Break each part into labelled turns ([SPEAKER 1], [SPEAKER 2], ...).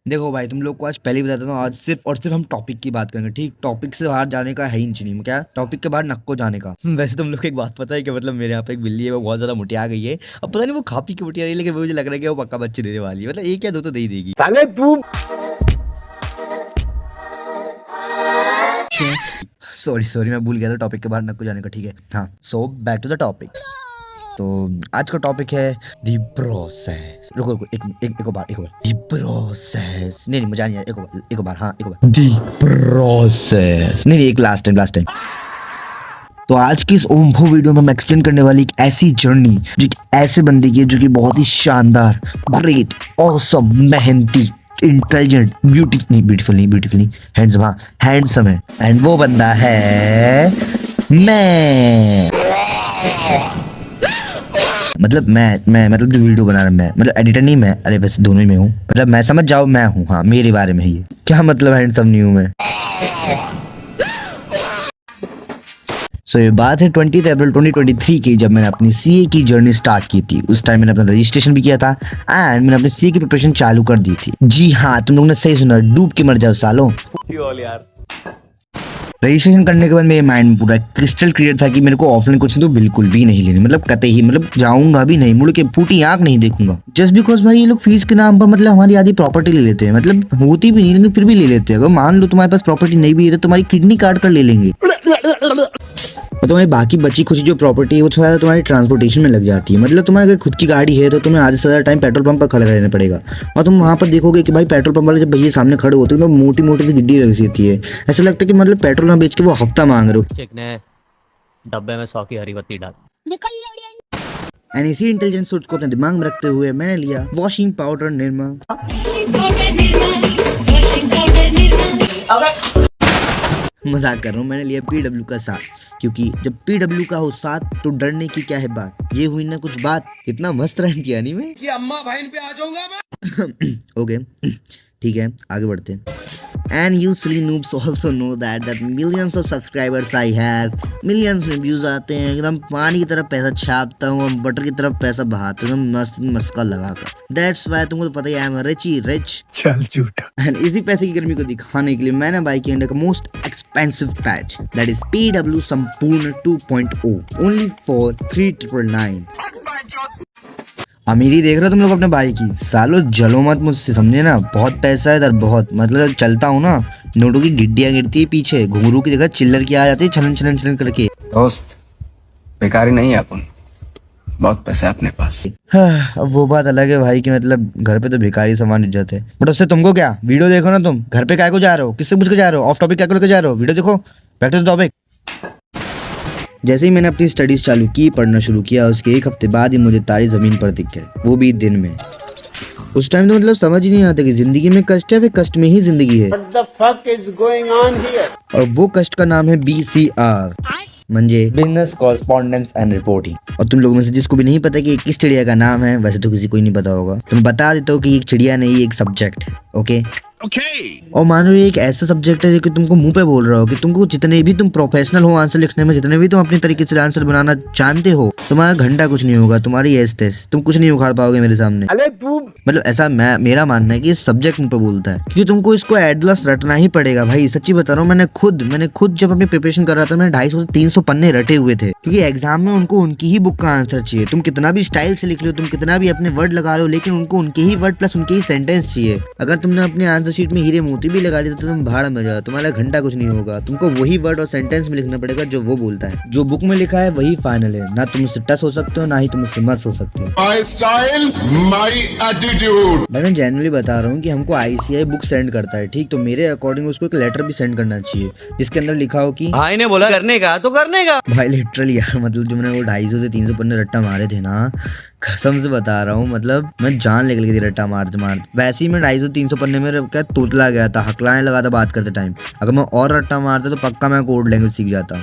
[SPEAKER 1] देखो भाई, तुम लोग को आज पहले ही बताता हूँ, आज सिर्फ और सिर्फ हम टॉपिक की बात करेंगे। ठीक, टॉपिक से बाहर जाने का है ही नहीं। क्या टॉपिक के बाहर नक्को जाने का। वैसे तुम लोग को एक बात पता है कि मतलब मेरे यहाँ पे एक बिल्ली है, वो बहुत ज्यादा मोटिया गई है। अब पता नहीं वो खा पी के मोटिया रही है, लेकिन मुझे लग रहा है कि वो पक्का बच्चे देने वाली है। मतलब एक या दो तो दे ही देगी।
[SPEAKER 2] साले तू
[SPEAKER 1] सॉरी सॉरी, मैं भूल गया था टॉपिक के बाहर नक्को जाने का। ठीक है, हाँ, so back to the topic. तो आज का टॉपिक है दी प्रोसेस। रुको रुको, एक बार दी प्रोसेस। नहीं मजा नहीं आया। एक बार हाँ, एक बार दी प्रोसेस। नहीं, एक लास्ट टाइम। तो आज की इस ओम्फो वीडियो में मैं एक्सप्लेन करने वाली एक ऐसी जर्नी जो कि ऐसे बंदे की है जो कि बहुत ही शानदार, ग्रेट, ऑसम, मेहनती, इंटेलिजेंट, ब्यूटीफुल नहीं, हैंडसम, हाँ हैंडसम है। एंड वो बंदा है मैं। मतलब मैं मतलब जो वीडियो बना रहा मैं, मतलब एडिटर नहीं मैं, अरे वैसे दोनों ही मैं हूँ। मतलब मैं समझ जाओ, मैं हूँ, हाँ मेरे बारे में ही है। क्या मतलब हैंडसम नहीं हूँ मैं? सो ये बात है 20 अप्रैल 2023 की, जब मैंने अपनी सीए की जर्नी स्टार्ट की थी। उस टाइम मैंने अपना रजिस्ट्रेशन भी किया था एंड मैंने अपनी सीए की प्रिपरेशन चालू कर दी थी। जी हाँ, तुम लोगों ने सही सुना, डूब के मर जाओ सालों। रजिस्ट्रेशन करने के बाद मेरे माइंड में पूरा क्रिस्टल क्लियर था कि मेरे को ऑफलाइन कोचिंग तो बिल्कुल भी नहीं लेनी। मतलब कतई ही, मतलब जाऊंगा भी नहीं, मुड़ के फूटी आंख नहीं देखूंगा। जस्ट बिकॉज भाई ये लोग फीस के नाम पर मतलब हमारी आधी प्रॉपर्टी ले लेते हैं। मतलब होती भी नहीं, लेकिन फिर भी ले लेते हैं। अगर मान लो तुम्हारे पास प्रॉपर्टी नहीं भी है तो तुम्हारी किडनी काट कर ले लेंगे। और तुम्हारी बाकी बची खुची जो प्रॉपर्टी है वो थोड़ा तुम्हारी ट्रांसपोर्टेशन में लग जाती है। मतलब तुम्हारी अगर खुद की गाड़ी है तो तुम्हें आधे से ज्यादा टाइम पेट्रोल पंप पर खड़े रहना पड़ेगा। और तुम वहां पर देखोगे कि भाई पेट्रोल पंप वाले जब भैया सामने खड़े होते हैं तो मोटी मोटी सी गिड्डी लग जाती है। ऐसा लगता है कि मतलब पेट्रोल ना बेच के वो हफ्ता मांग रहे हो।
[SPEAKER 3] चिक ने डब्बे में 100 की हरी बत्ती डाल।
[SPEAKER 1] एंड इसी इंटेलिजेंस सोच को अपने दिमाग में रखते हुए मैंने लिया वॉशिंग पाउडर निर्मा। मजाक कर रहा हूँ, मैंने लिया पीडब्ल्यू का साथ, क्योंकि जब पीडब्ल्यू का हो साथ तो डरने की क्या है बात। ये हुई ना कुछ बात, इतना मस्त रन किया नहीं मैं कि अम्मा बहन पे आ जाऊंगा मैं। ओके ठीक है, आगे बढ़ते हैं। And you silly noobs also know that millions of subscribers I have, millions में व्यूज आते हैं, एकदम पानी की तरह पैसा छापता हूँ, बटर की तरह पैसा बहाता हूँ, एकदम मस्त मस्का लगाकर। That's why तुमको तो पता ही है, I'm rich।
[SPEAKER 2] चल झूठा।
[SPEAKER 1] And इसी पैसे की गर्मी को दिखाने के लिए मैंने बाई की इंडिया का most expensive patch, that is PW संपूर्ण 2.0, only for 3,999। अमीरी देख रहे हो तुम लोग अपने भाई की? सालो जलो मत मुझसे, समझे ना? बहुत पैसा है इधर, बहुत। मतलब चलता हूँ ना, नोटों की गिड्डियाँ गिरती है पीछे, घुंघरू की जगह चिल्लर की आ जाती है छलन छलन छलन करके।
[SPEAKER 4] दोस्त बेकारी नहीं है अपन, बहुत पैसा है अपने पास।
[SPEAKER 1] अब वो बात अलग है भाई, कि मतलब घर पे तो भिखारी सामान इज्जत है, बट उससे तुमको क्या? वीडियो देखो ना तुम। घर पे काय को जा रहे हो? किससे पूछ के जा रहे हो? ऑफ टॉपिक क्या को लेकर जा रहे हो? वीडियो देखो, बैक टू द टॉपिक। जैसे ही मैंने अपनी स्टडीज चालू की, पढ़ना शुरू किया, उसके एक हफ्ते बाद ही मुझे तारी जमीन पर दिख गए, वो भी दिन में। उस टाइम तो मतलब समझ ही नहीं आता कि जिंदगी में कष्ट है, फिर कष्ट में ही जिंदगी है।
[SPEAKER 2] What the fuck is going on here?
[SPEAKER 1] और वो कष्ट का नाम है BCR, म्हणजे बिजनेस कॉरेस्पॉन्डेंस एंड रिपोर्टिंग। और तुम लोगों में से जिसको भी नहीं पता कि ये किस चिड़िया का नाम है, वैसे तो किसी को ही नहीं पता होगा, तो मैं बता देता हूँ कि एक चिड़िया नहीं, एक सब्जेक्ट है। ओके और मानो ये एक ऐसा सब्जेक्ट है जो कि तुमको मुंह पे बोल रहा हो कि तुमको जितने भी तुम प्रोफेशनल हो आंसर लिखने में, जितने भी तुम अपनी तरीके से आंसर बनाना जानते हो, तुम्हारा घंटा कुछ नहीं होगा, तुम्हारी एस तेस, तुम कुछ नहीं उखाड़ पाओगे मेरे सामने।
[SPEAKER 2] अरे तू
[SPEAKER 1] मतलब ऐसा मेरा मानना है कि ये सब्जेक्ट मुझ पे बोलता है, क्योंकि तुमको इसको एटलस रटना ही पड़ेगा भाई। सच्ची बता रहा हूँ, मैंने खुद जब अपनी प्रिपरेशन कर रहा था, मैंने 250 से 300 पन्ने रटे हुए थे, क्योंकि एग्जाम में उनको उनकी ही बुक का आंसर चाहिए। तुम कितना भी स्टाइल से लिख लो, तुम कितना भी अपने वर्ड लगा लो, लेकिन उनको उनके ही वर्ड प्लस उनके ही सेंटेंस चाहिए। अगर तुमने अपने आंसर शीट में हीरे मोती भी लगा दिया तो तुम भाड़ में जाओ, तुम्हारा घंटा कुछ नहीं होगा। तुमको वही वर्ड और सेंटेंस में लिखना पड़ेगा जो वो बोलता है। जो बुक में लिखा है वही फाइनल है, ना तुम उससे टच हो सकते हो, ना ही तुम उससे मस हो सकते हो।
[SPEAKER 5] My style, my attitude।
[SPEAKER 1] मैं जेन्युइनली बता रहा हूँ कि हमको ICI बुक सेंड करता है, ठीक, तो मेरे अकॉर्डिंग उसको एक लेटर भी सेंड करना चाहिए जिसके अंदर लिखा हो कि
[SPEAKER 3] भाई ने बोला करने का तो करने का।
[SPEAKER 1] भाई लिटरली यार, मतलब जो मैंने वो 250 से 300 पन्ने रट्टा मारे थे ना, कसम से बता रहा हूँ, मतलब मैं जान निकल गई थी रट्टा मारते मारते। वैसे ही मैं 250-300 पन्ने में क्या तोतला गया था, हकलाने लगा था बात करते टाइम। अगर मैं और रट्टा मारता तो पक्का मैं कोड लैंग्वेज सीख जाता।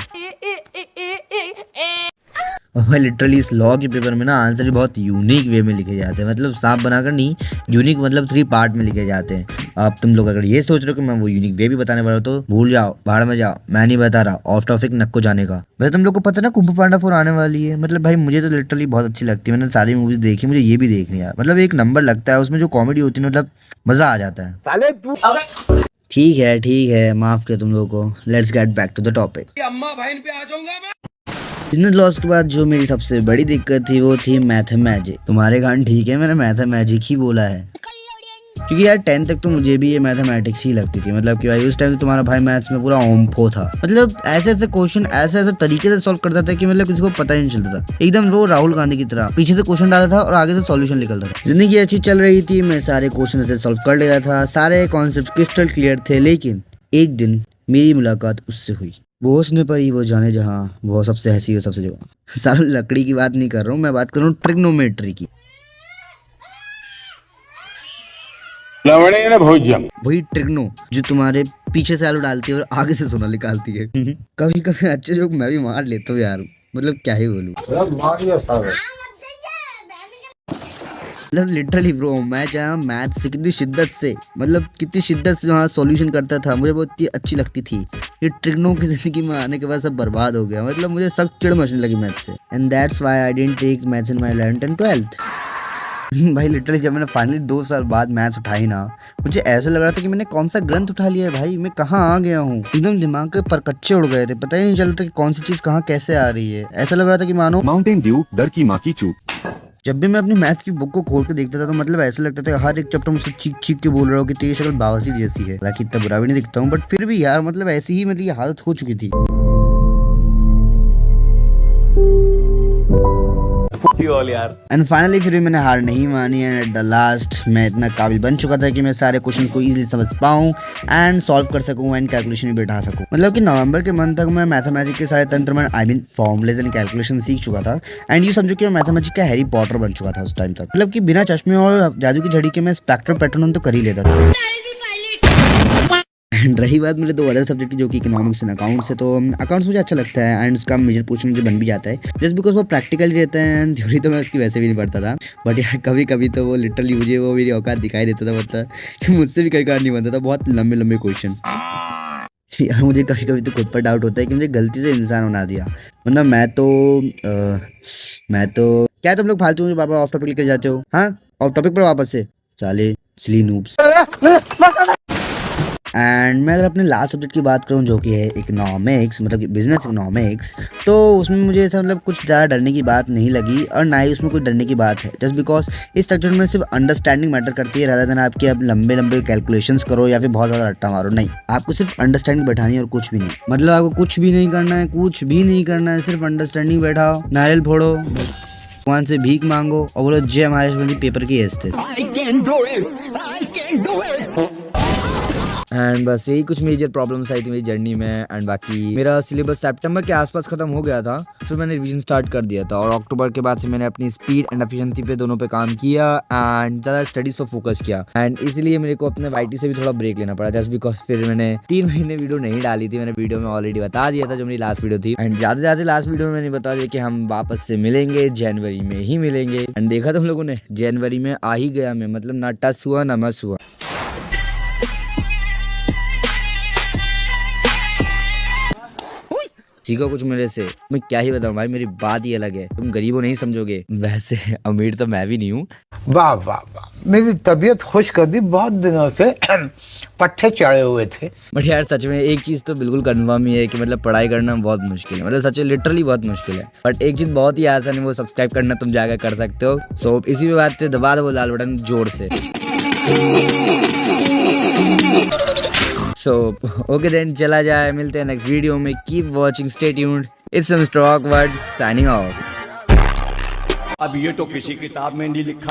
[SPEAKER 1] और मैं लिटरली इस लॉ के पेपर में ना आंसर भी बहुत यूनिक वे में लिखे जाते हैं, मतलब सांप बनाकर नहीं, यूनिक मतलब 3 पार्ट में लिखे जाते हैं। अब तुम लोग अगर ये सोच रहे हो कि मैं वो यूनिक वे भी बताने वाला हूँ तो भूल जाओ, भाड़ में जाओ, मैं नहीं बता रहा, ऑफ टॉपिक नक्को जाने का। वैसे तुम लोग को पता है ना कुंफू पांडा 4 आने वाली है, मतलब भाई मुझे तो लिटरली बहुत अच्छी लगती है, मैंने सारी मूवीज देखी, मुझे ये भी देखनी है यार, मतलब एक नंबर लगता है, उसमें जो कॉमेडी होती है मतलब मजा आ जाता है। ठीक है माफ किया तुम लोगों को। Let's get back to the topic. Business loss के बाद जो मेरी सबसे बड़ी दिक्कत थी वो थी मैथमेटिक। तुम्हारे कारण ठीक है मैंने मैथमेटिक ही बोला है, क्योंकि यार 10th तक तो मुझे भी ये मैथमेटिक्स ही लगती थी, मतलब कि भाई उस टाइम तो तुम्हारा भाई मैथ्स में पूरा ओम्फो था, मतलब ऐसे ऐसे क्वेश्चन ऐसे ऐसे तरीके से सॉल्व करता था कि मतलब किसी को पता ही नहीं चलता था, एकदम वो राहुल गांधी की तरह पीछे से क्वेश्चन डालता था और आगे से सॉल्यूशन निकलता था। जिंदगी अच्छी चल रही थी, मैं सारे क्वेश्चन ऐसे सॉल्व कर लेता था, सारे कॉन्सेप्ट क्रिस्टल क्लियर थे, लेकिन एक दिन मेरी मुलाकात उससे हुई। वो उसने पर ही वो जाने जहाँ, वो सबसे हंसी और सबसे जवान। सारा लकड़ी की बात नहीं कर रहा हूँ, मैं बात कर रहा हूँ ट्रिग्नोमेट्री की।
[SPEAKER 5] लवणेन भोज्यम।
[SPEAKER 1] वही ट्रिग्नो जो तुम्हारे पीछे से आलू डालती है और आगे से सोना निकालती है। कभी कभी अच्छे जोक मैं भी मार लेता हूँ यार, मतलब क्या ही बोलूं। मतलब लिटरली ब्रो मैं चाहे मैथ से कितनी शिद्दत से, मतलब कितनी शिद्दत से वहाँ सॉल्यूशन करता था, मुझे बहुत ही अच्छी लगती थी। ये ट्रिग्नो की जिंदगी में आने के बाद सब बर्बाद हो गया, मतलब मुझे सख्त चिढ़ मचने लगी मैथ से। And that's why I didn't take maths in my 11th and 12th। भाई लिटरली जब मैंने फाइनली 2 साल बाद मैथ्स उठाई ना, मुझे ऐसा लग रहा था कि मैंने कौन सा ग्रंथ उठा लिया है भाई, मैं कहाँ आ गया हूँ। एकदम दिमाग के परकच्चे उड़ गए थे, पता ही नहीं चलता कि कौन सी चीज कहाँ कैसे आ रही है। ऐसा लग रहा था कि मानो
[SPEAKER 6] माउंटेन ड्यू डर की माँ की चूक।
[SPEAKER 1] जब भी मैं अपनी मैथ की बुक को खोल के देखता था तो मतलब ऐसा लगता था हर एक चैप्टर मुझसे चीख चीख के बोल रहा हो कि तेरी शक्ल बावसी जैसी है। हालांकि इतना बुरा भी नहीं दिखता हूँ, बट फिर भी यार मतलब ऐसी ही मेरी हालत हो चुकी थी। एंड फाइनली फिर भी मैंने हार नहीं मानी, एंड एट द लास्ट मैं इतना काबिल बन चुका था कि मैं सारे क्वेश्चन को इजीली समझ पाऊँ एंड सॉल्व कर सकूँ एंड कैलकुलेशन भी बैठा सकूँ। मतलब कि नवंबर के मंथ तक मैं मैथमेटिक्स के सारे तंत्र में I mean formulas and calculation सीख चुका था। एंड यू समझो कि मैं मैथमेटिक्स का हैरी पॉटर बन चुका था उस टाइम तक, मतलब कि बिना चश्मे और जादू की झड़ी के मैं स्पेक्ट्रल पैटर्न तो कर ही लेता था। एंड रही बात मेरे 2 अदर सब्जेक्ट की जो कि इकोनॉमिक्स एंड अकाउंट्स है, तो अकाउंट्स मुझे अच्छा लगता है एंड उसका मेजर पोर्शन मुझे बन भी जाता है जस्ट बिकॉज वो प्रैक्टिकली रहता है एंड थ्योरी तो मैं उसकी वैसे भी नहीं पढ़ता था। बट यार कभी कभी तो वो लिटरली मुझे वो मेरी औकात दिखाई देता था, मतलब कि मुझसे भी कई बार नहीं बनता था बहुत लंबे लंबे क्वेश्चन। यार मुझे कभी कभी तो खुद पर डाउट होता है कि मुझे गलती से इंसान बना दिया, वरना मैं तो क्या तुम लोग फालतू मुझे बाबा ऑफ टॉपिक लेकर जाते हो। हाँ ऑफ टॉपिक पर वापस से साले सिली नूब्स। एंड मैं अगर अपने लास्ट सब्जेक्ट की बात करूं जो कि है इकोनॉमिक्स, मतलब कि बिजनेस इकोनॉमिक्स, तो उसमें मुझे ऐसा मतलब कुछ ज़्यादा डरने की बात नहीं लगी और ना ही उसमें कुछ डरने की बात है, जस्ट बिकॉज इस सब्जेक्ट में सिर्फ अंडरस्टैंडिंग मैटर करती है रादर देन आपकी अब लंबे लंबे कैलकुलेशंस करो या फिर बहुत ज़्यादा रट्टा मारो। नहीं, आपको सिर्फ अंडरस्टैंडिंग बैठानी है और कुछ भी नहीं, मतलब आपको कुछ भी नहीं करना है, कुछ भी नहीं करना है, सिर्फ अंडरस्टैंडिंग बैठाओ, नारियल फोड़ो, भगवान से भीख मांगो और बोलो जय हमारे पेपर की एस्ते। एंड बस यही कुछ मेजर प्रॉब्लम्स आई थी मेरी जर्नी में। एंड बाकी मेरा सिलेबस सितंबर के आसपास खत्म हो गया था, फिर मैंने रिवीजन स्टार्ट कर दिया था और अक्टूबर के बाद से मैंने अपनी स्पीड एंड एफिशिएंसी पे दोनों पे काम किया एंड ज़्यादा स्टडीज पर फोकस किया। एंड इसलिए मेरे को अपने वाईटी से भी थोड़ा ब्रेक लेना पड़ा जस्ट बिकॉज फिर मैंने 3 महीने वीडियो नहीं डाली थी। मैंने वीडियो में ऑलरेडी बता दिया था जो मेरी लास्ट वीडियो थी, एंड ज़्यादा से ज़्यादा लास्ट वीडियो में मैंने बता दिया कि हम वापस से मिलेंगे, जनवरी में ही मिलेंगे। एंड देखा तुम लोगों ने जनवरी में आ ही गया मैं, मतलब ना टस हुआ ना मस हुआ। सीखो कुछ मेरे से, मैं क्या ही बताऊं भाई, मेरी बात ही अलग है, तुम गरीबों नहीं समझोगे। वैसे अमीर तो मैं भी नहीं हूँ।
[SPEAKER 7] वाह वाह वाह, मेरी तबीयत खुश कर दी, बहुत दिनों से पट्टे चढ़े हुए थे।
[SPEAKER 1] बट यार सच में एक चीज़ तो बिल्कुल कन्फर्म ही है कि मतलब पढ़ाई करना बहुत मुश्किल है, मतलब सच में लिटरली बहुत मुश्किल है। बट एक चीज़ बहुत ही आसान है, वो सब्सक्राइब करना तुम जाकर कर सकते हो। सो इसी पे बात दबा दो लाल बटन जोर से। सो ओके देन चला जाए, मिलते हैं नेक्स्ट वीडियो में। Keep watching, stay tuned, it's mister awkward signing off.
[SPEAKER 8] अब ये तो किसी किताब में नहीं लिखा।